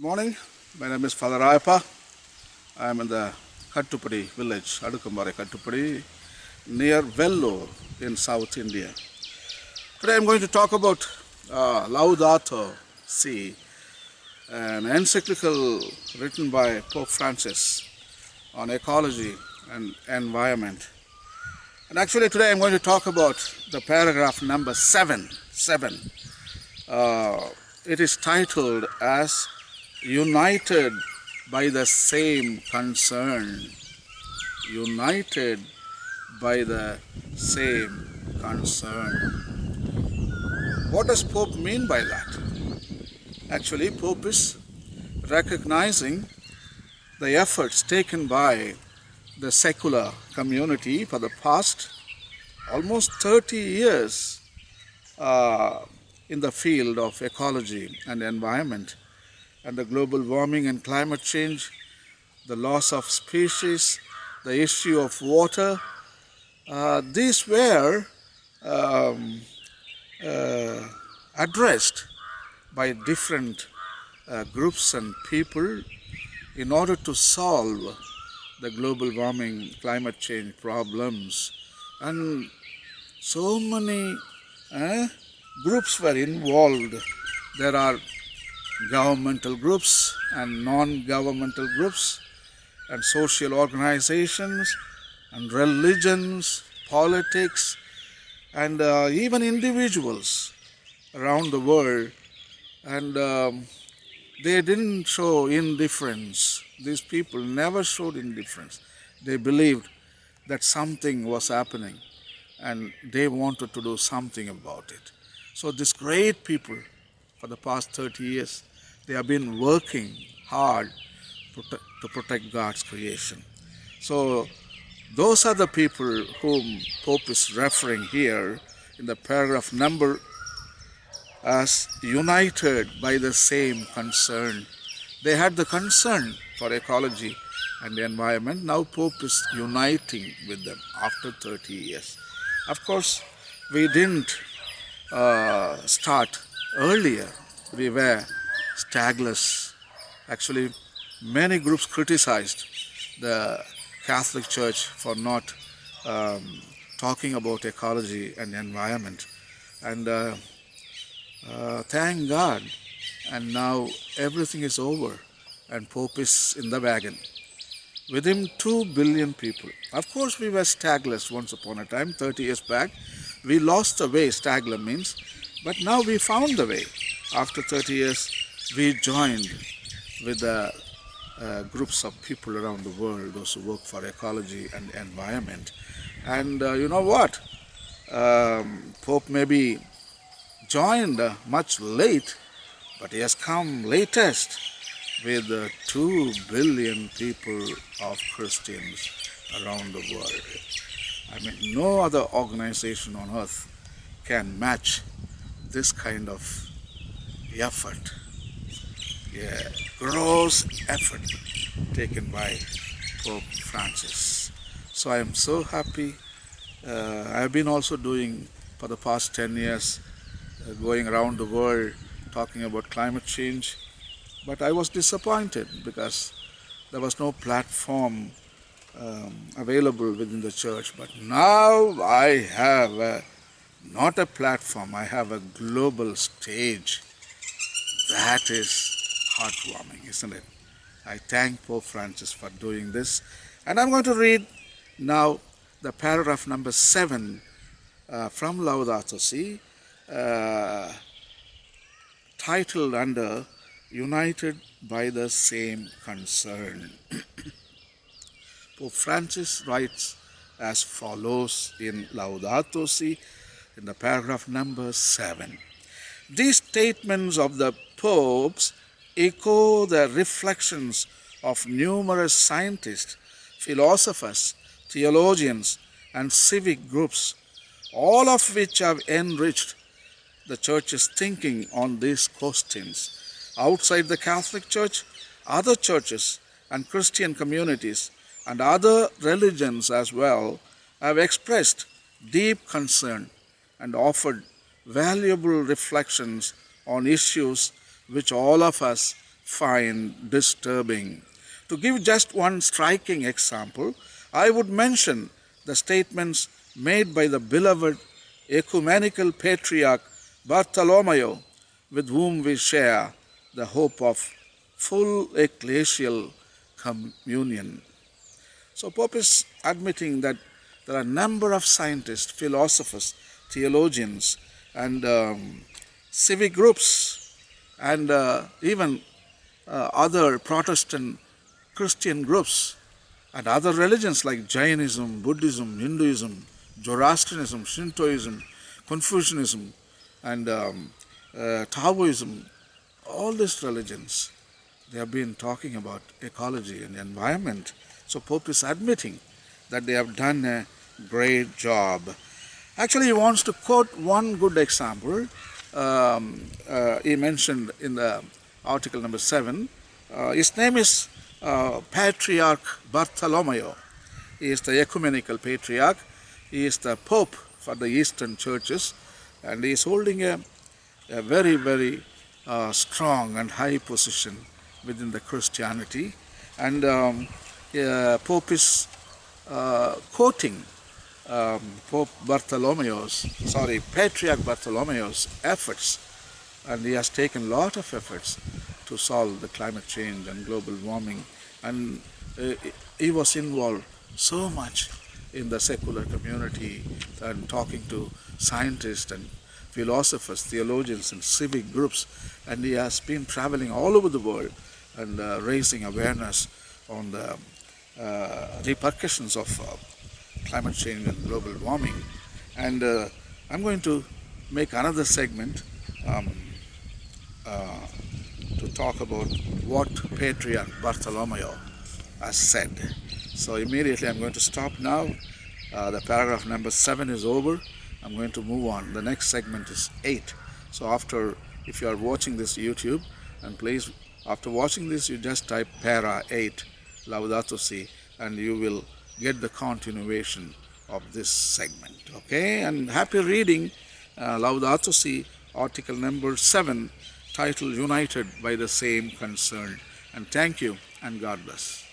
Morning, my name is Father Rayappa. I am in the Kattupadi village, Adukumbare Kattupadi, near Vellore in South India. Today I am going to talk about Laudato Si, an encyclical written by Pope Francis on ecology and environment. And actually today I am going to talk about the paragraph number 7. It is titled as United by the same concern. United by the same concern. What does Pope mean by that? Actually, Pope is recognizing the efforts taken by the secular community for the past almost 30 years in the field of ecology and environment, and the global warming and climate change, the loss of species, the issue of water. These were addressed by different groups and people in order to solve the global warming, climate change problems. And so many groups were involved. There are governmental groups and non-governmental groups and social organizations and religions, politics, and even individuals around the world. And they didn't show indifference. These people never showed indifference. They believed that something was happening and they wanted to do something about it. So these great people, for the past 30 years, they have been working hard to protect God's creation. So those are the people whom Pope is referring here in the paragraph number as united by the same concern. They had the concern for ecology and the environment. Now Pope is uniting with them after 30 years. Of course, we didn't start earlier. We were stagless. Actually, many groups criticized the Catholic Church for not talking about ecology and environment. And thank God, and now everything is over and Pope is in the wagon. With him 2 billion people. Of course we were stagless once upon a time, 30 years back. We lost the way, stagler means, but now we found the way. After 30 years, we joined with the groups of people around the world, those who work for ecology and environment. And you know what? Pope may be joined much late, but he has come latest with 2 billion people of Christians around the world. I mean, no other organization on earth can match this kind of effort. Yeah, gross effort taken by Pope Francis. So I am so happy. I have been also doing for the past 10 years, going around the world talking about climate change. But I was disappointed because there was no platform available within the church. But now I have not a platform, I have a global stage. That is heartwarming, isn't it? I thank Pope Francis for doing this. And I'm going to read now the paragraph number 7 from Laudato Si, titled under United by the Same Concern. Pope Francis writes as follows in Laudato Si, in the paragraph number 7. These statements of the popes echo the reflections of numerous scientists, philosophers, theologians, and civic groups, all of which have enriched the Church's thinking on these questions. Outside the Catholic Church, other churches and Christian communities and other religions as well have expressed deep concern and offered valuable reflections on issues which all of us find disturbing. To give just one striking example, I would mention the statements made by the beloved ecumenical patriarch Bartholomew, with whom we share the hope of full ecclesial communion. So Pope is admitting that there are a number of scientists, philosophers, theologians, and civic groups, and even other Protestant Christian groups, and other religions like Jainism, Buddhism, Hinduism, Zoroastrianism, Shintoism, Confucianism, and Taoism. All these religions, they have been talking about ecology and environment. So Pope is admitting that they have done a great job. Actually, he wants to quote one good example. He mentioned in the article number 7. His name is Patriarch Bartholomew. He is the ecumenical patriarch. He is the Pope for the Eastern churches, and he is holding a very, very strong and high position within the Christianity. And Pope is quoting Patriarch Bartholomew's efforts, and he has taken a lot of efforts to solve the climate change and global warming, and he was involved so much in the secular community and talking to scientists and philosophers, theologians, and civic groups, and he has been traveling all over the world and raising awareness on the repercussions of climate change and global warming. And I'm going to make another segment to talk about what Patriarch Bartholomew has said. So immediately I'm going to stop now. The paragraph number 7 is over. I'm going to move on. The next segment is 8. So if you are watching this YouTube, and please, after watching this, you just type para 8 Laudato Si, and you will get the continuation of this segment. Okay, and happy reading. Laudato Si, article number 7, titled United by the Same Concern. And thank you, and God bless.